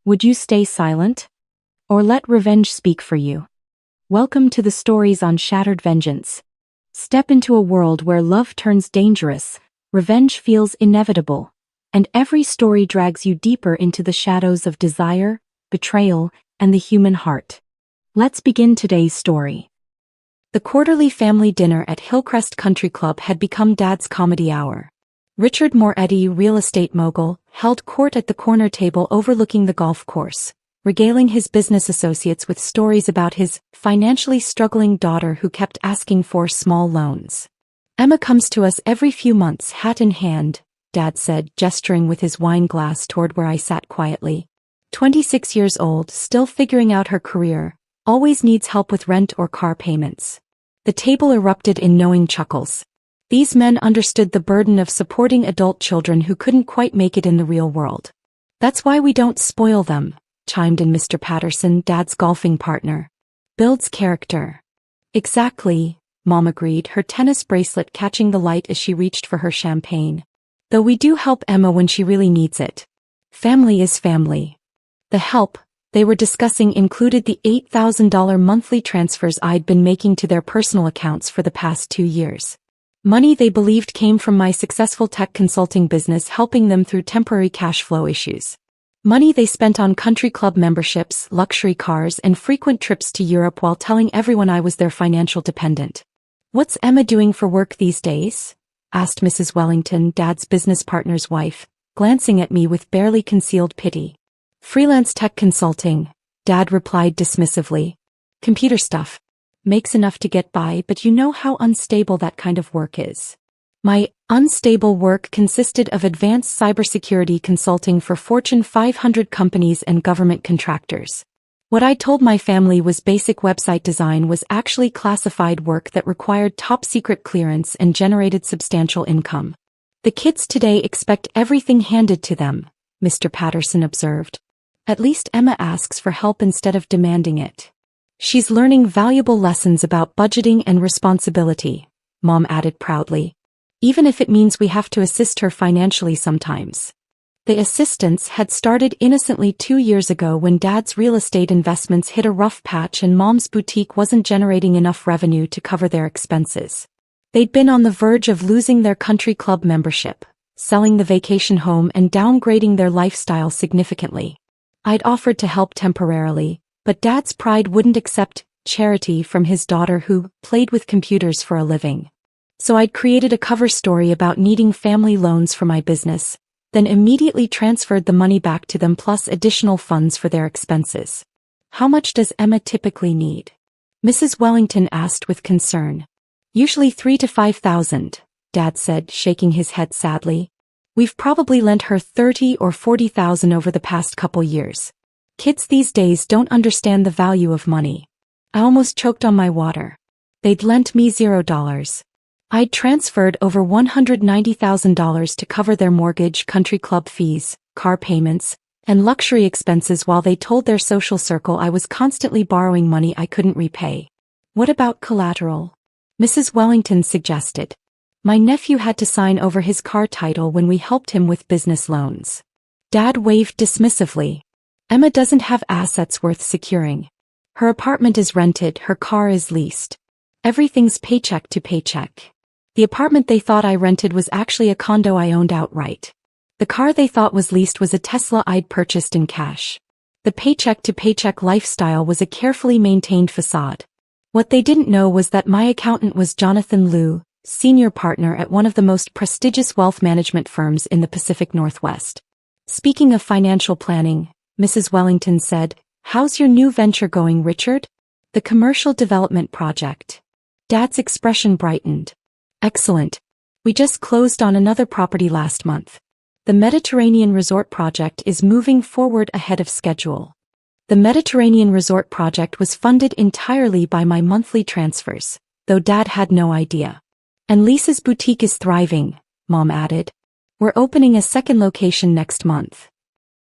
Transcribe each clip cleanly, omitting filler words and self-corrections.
Would you stay silent? Or let revenge speak for you? Welcome to the stories on Shattered Vengeance. Step into a world where love turns dangerous, revenge feels inevitable, and every story drags you deeper into the shadows of desire, betrayal, and the human heart. Let's begin today's story. The quarterly family dinner at Hillcrest Country Club had become Dad's comedy hour. Richard Moretti, real estate mogul, held court at the corner table overlooking the golf course, regaling his business associates with stories about his financially struggling daughter who kept asking for small loans. "Emma comes to us every few months, hat in hand," Dad said, gesturing with his wine glass toward where I sat quietly. 26 years old, still figuring out her career, always needs help with rent or car payments. The table erupted in knowing chuckles. These men understood the burden of supporting adult children who couldn't quite make it in the real world. "That's why we don't spoil them," chimed in Mr. Patterson, Dad's golfing partner. "Builds character." "Exactly," Mom agreed, her tennis bracelet catching the light as she reached for her champagne. "Though we do help Emma when she really needs it. Family is family." The help they were discussing included the $8,000 monthly transfers I'd been making to their personal accounts for the past 2 years. Money they believed came from my successful tech consulting business helping them through temporary cash flow issues. Money they spent on country club memberships, luxury cars, and frequent trips to Europe while telling everyone I was their financial dependent. "What's Emma doing for work these days?" asked Mrs. Wellington, Dad's business partner's wife, glancing at me with barely concealed pity. "Freelance tech consulting," Dad replied dismissively. "Computer stuff. Makes enough to get by, but you know how unstable that kind of work is." My unstable work consisted of advanced cybersecurity consulting for Fortune 500 companies and government contractors. What I told my family was basic website design was actually classified work that required top-secret clearance and generated substantial income. "The kids today expect everything handed to them," Mr. Patterson observed. "At least Emma asks for help instead of demanding it. She's learning valuable lessons about budgeting and responsibility," Mom added proudly. "Even if it means we have to assist her financially sometimes." The assistance had started innocently 2 years ago when Dad's real estate investments hit a rough patch and Mom's boutique wasn't generating enough revenue to cover their expenses. They'd been on the verge of losing their country club membership, selling the vacation home, and downgrading their lifestyle significantly. I'd offered to help temporarily, but Dad's pride wouldn't accept charity from his daughter who played with computers for a living. So I'd created a cover story about needing family loans for my business, then immediately transferred the money back to them plus additional funds for their expenses. "How much does Emma typically need?" Mrs. Wellington asked with concern. "Usually 3,000 to 5,000, Dad said, shaking his head sadly. "We've probably lent her 30,000 or 40,000 over the past couple years. Kids these days don't understand the value of money." I almost choked on my water. They'd lent me $0. I'd transferred over $190,000 to cover their mortgage, country club fees, car payments, and luxury expenses while they told their social circle I was constantly borrowing money I couldn't repay. "What about collateral?" Mrs. Wellington suggested. "My nephew had to sign over his car title when we helped him with business loans." Dad waved dismissively. "Emma doesn't have assets worth securing. Her apartment is rented, her car is leased. Everything's paycheck to paycheck. The apartment they thought I rented was actually a condo I owned outright. The car they thought was leased was a Tesla I'd purchased in cash. The paycheck to paycheck lifestyle was a carefully maintained facade. What they didn't know was that my accountant was Jonathan Liu, senior partner at one of the most prestigious wealth management firms in the Pacific Northwest." "Speaking of financial planning," Mrs. Wellington said, "how's your new venture going, Richard?" "The commercial development project." Dad's expression brightened. "Excellent. We just closed on another property last month. The Mediterranean Resort project is moving forward ahead of schedule." The Mediterranean Resort project was funded entirely by my monthly transfers, though Dad had no idea. "And Lisa's boutique is thriving," Mom added. "We're opening a second location next month."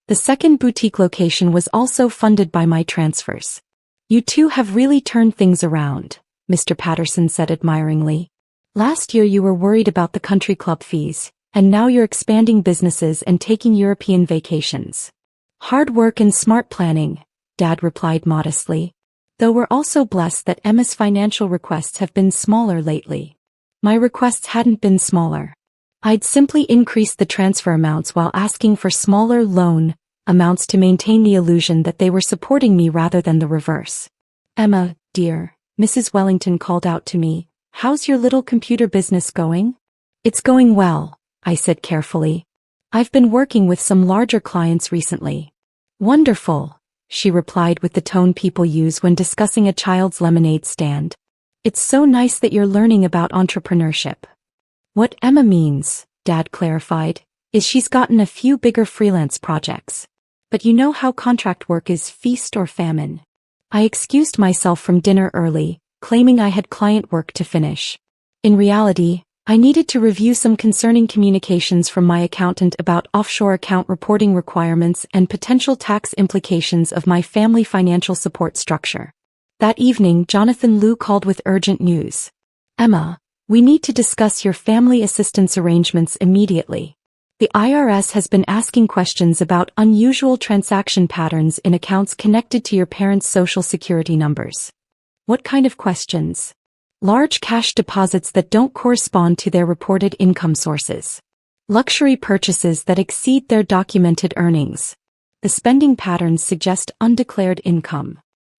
The second boutique location was also funded by my transfers. "You two have really turned things around," Mr. Patterson said admiringly. "Last year you were worried about the country club fees, and now you're expanding businesses and taking European vacations." Hard work and smart planning, Dad replied modestly. Though we're also blessed that Emma's financial requests have been smaller lately. My requests hadn't been smaller. I'd simply increased the transfer amounts while asking for smaller loan amounts to maintain the illusion that they were supporting me rather than the reverse. Emma, dear, Mrs. Wellington called out to me, how's your little computer business going? It's going well, I said carefully. I've been working with some larger clients recently. Wonderful, she replied with the tone people use when discussing a child's lemonade stand. It's so nice that you're learning about entrepreneurship. What Emma means, Dad clarified, is she's gotten a few bigger freelance projects. But you know how contract work is feast or famine. I excused myself from dinner early, claiming I had client work to finish. In reality, I needed to review some concerning communications from my accountant about offshore account reporting requirements and potential tax implications of my family financial support structure. That evening, Jonathan Liu called with urgent news. Emma, we need to discuss your family assistance arrangements immediately. The IRS has been asking questions about unusual transaction patterns in accounts connected to your parents' social security numbers. What kind of questions? Large cash deposits that don't correspond to their reported income sources. Luxury purchases that exceed their documented earnings. The spending patterns suggest undeclared income.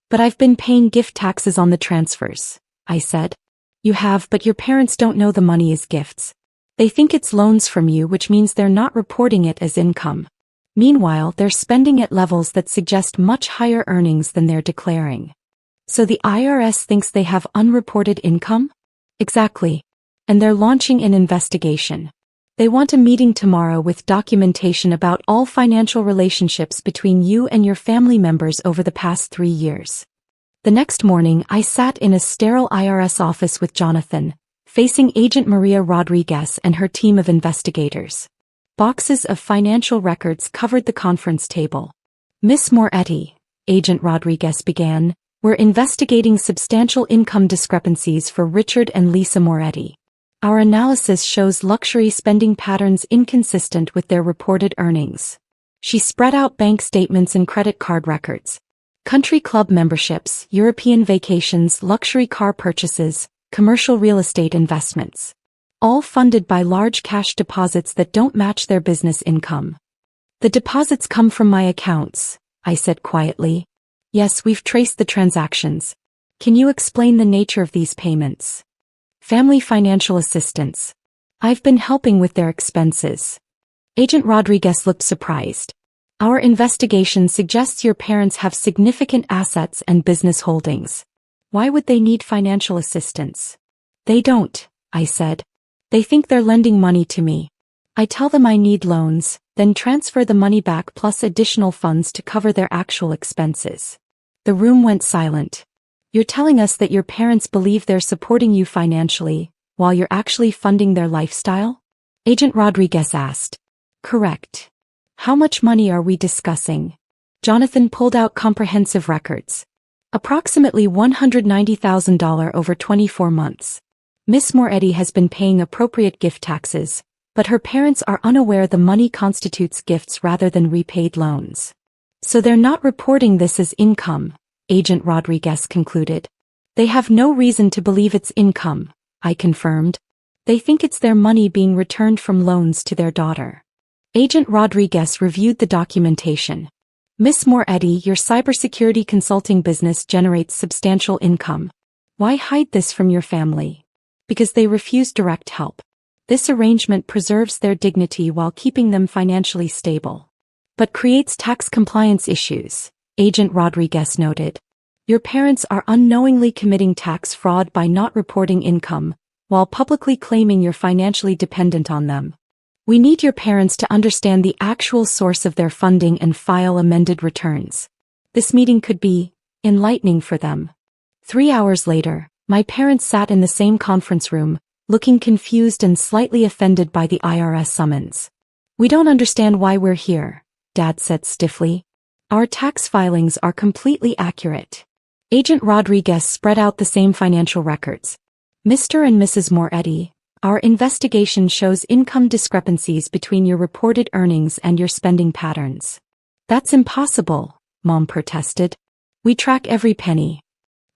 But I've been paying gift taxes on the transfers, I said. You have, but your parents don't know the money is gifts. They think it's loans from you, which means they're not reporting it as income. Meanwhile, they're spending at levels that suggest much higher earnings than they're declaring. So the IRS thinks they have unreported income? Exactly. And they're launching an investigation. They want a meeting tomorrow with documentation about all financial relationships between you and your family members over the past 3 years. The next morning, I sat in a sterile IRS office with Jonathan, facing Agent Maria Rodriguez and her team of investigators. Boxes of financial records covered the conference table. Miss Moretti, Agent Rodriguez began, we're investigating substantial income discrepancies for Richard and Lisa Moretti. Our analysis shows luxury spending patterns inconsistent with their reported earnings. She spread out bank statements and credit card records. Country club memberships, European vacations, luxury car purchases, commercial real estate investments. All funded by large cash deposits that don't match their business income. The deposits come from my accounts, I said quietly. Yes, we've traced the transactions. Can you explain the nature of these payments? Family financial assistance. I've been helping with their expenses. Agent Rodriguez looked surprised. Our investigation suggests your parents have significant assets and business holdings. Why would they need financial assistance? They don't, I said. They think they're lending money to me. I tell them I need loans, then transfer the money back plus additional funds to cover their actual expenses. The room went silent. You're telling us that your parents believe they're supporting you financially, while you're actually funding their lifestyle? Agent Rodriguez asked. Correct. How much money are we discussing? Jonathan pulled out comprehensive records. Approximately $190,000 over 24 months. Miss Moretti has been paying appropriate gift taxes, but her parents are unaware the money constitutes gifts rather than repaid loans. So they're not reporting this as income, Agent Rodriguez concluded. They have no reason to believe it's income, I confirmed. They think it's their money being returned from loans to their daughter. Agent Rodriguez reviewed the documentation. Miss Moretti, your cybersecurity consulting business generates substantial income. Why hide this from your family? Because they refuse direct help. This arrangement preserves their dignity while keeping them financially stable. But creates tax compliance issues, Agent Rodriguez noted. Your parents are unknowingly committing tax fraud by not reporting income, while publicly claiming you're financially dependent on them. We need your parents to understand the actual source of their funding and file amended returns. This meeting could be enlightening for them. 3 hours later, my parents sat in the same conference room, looking confused and slightly offended by the IRS summons. We don't understand why we're here, Dad said stiffly. Our tax filings are completely accurate. Agent Rodriguez spread out the same financial records. Mr. and Mrs. Moretti, our investigation shows income discrepancies between your reported earnings and your spending patterns. That's impossible, Mom protested. We track every penny.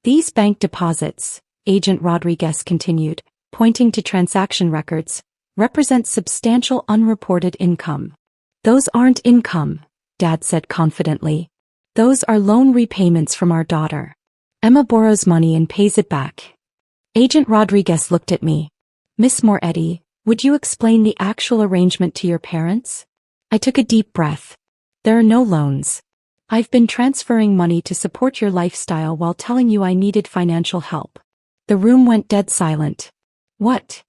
These bank deposits, Agent Rodriguez continued, pointing to transaction records, represent substantial unreported income. Those aren't income, Dad said confidently. Those are loan repayments from our daughter. Emma borrows money and pays it back. Agent Rodriguez looked at me. Miss Moretti, would you explain the actual arrangement to your parents? I took a deep breath. There are no loans. I've been transferring money to support your lifestyle while telling you I needed financial help. The room went dead silent. What?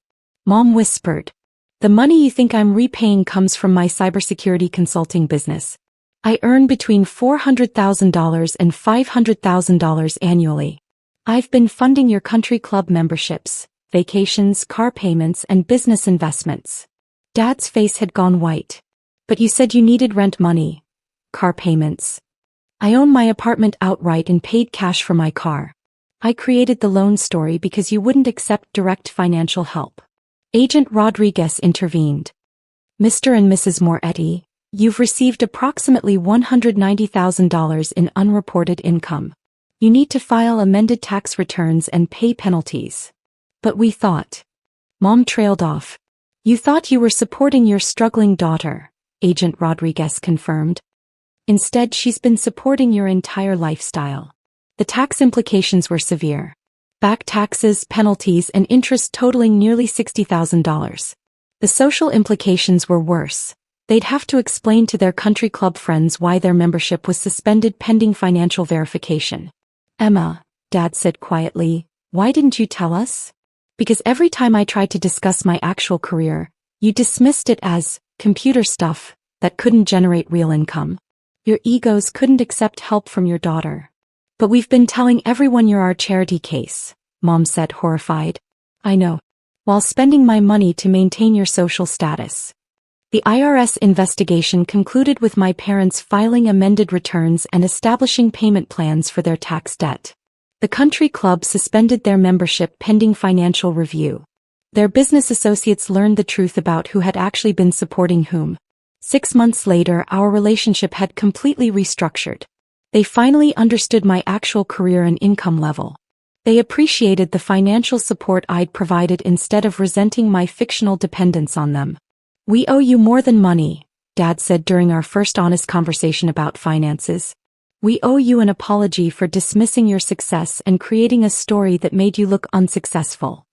Mom whispered. The money you think I'm repaying comes from my cybersecurity consulting business. I earn between $400,000 and $500,000 annually. I've been funding your country club memberships, vacations, car payments, and business investments. Dad's face had gone white. But you said you needed rent money. Car payments. I own my apartment outright and paid cash for my car. I created the loan story because you wouldn't accept direct financial help. Agent Rodriguez intervened. Mr. and Mrs. Moretti, you've received approximately $190,000 in unreported income. You need to file amended tax returns and pay penalties. But we thought. Mom trailed off. You thought you were supporting your struggling daughter, Agent Rodriguez confirmed. Instead, she's been supporting your entire lifestyle. The tax implications were severe. Back taxes, penalties, and interest totaling nearly $60,000. The social implications were worse. They'd have to explain to their country club friends why their membership was suspended pending financial verification. Emma, Dad said quietly, why didn't you tell us? Because every time I tried to discuss my actual career, you dismissed it as computer stuff that couldn't generate real income. Your egos couldn't accept help from your daughter. But we've been telling everyone you're our charity case, Mom said, horrified. I know. While spending my money to maintain your social status. The IRS investigation concluded with my parents filing amended returns and establishing payment plans for their tax debt. The country club suspended their membership pending financial review. Their business associates learned the truth about who had actually been supporting whom. 6 months later, our relationship had completely restructured. They finally understood my actual career and income level. They appreciated the financial support I'd provided instead of resenting my fictional dependence on them. We owe you more than money, Dad said during our first honest conversation about finances. We owe you an apology for dismissing your success and creating a story that made you look unsuccessful.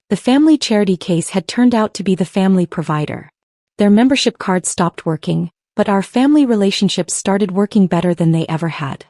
The family charity case had turned out to be the family provider. Their membership card stopped working, but our family relationships started working better than they ever had.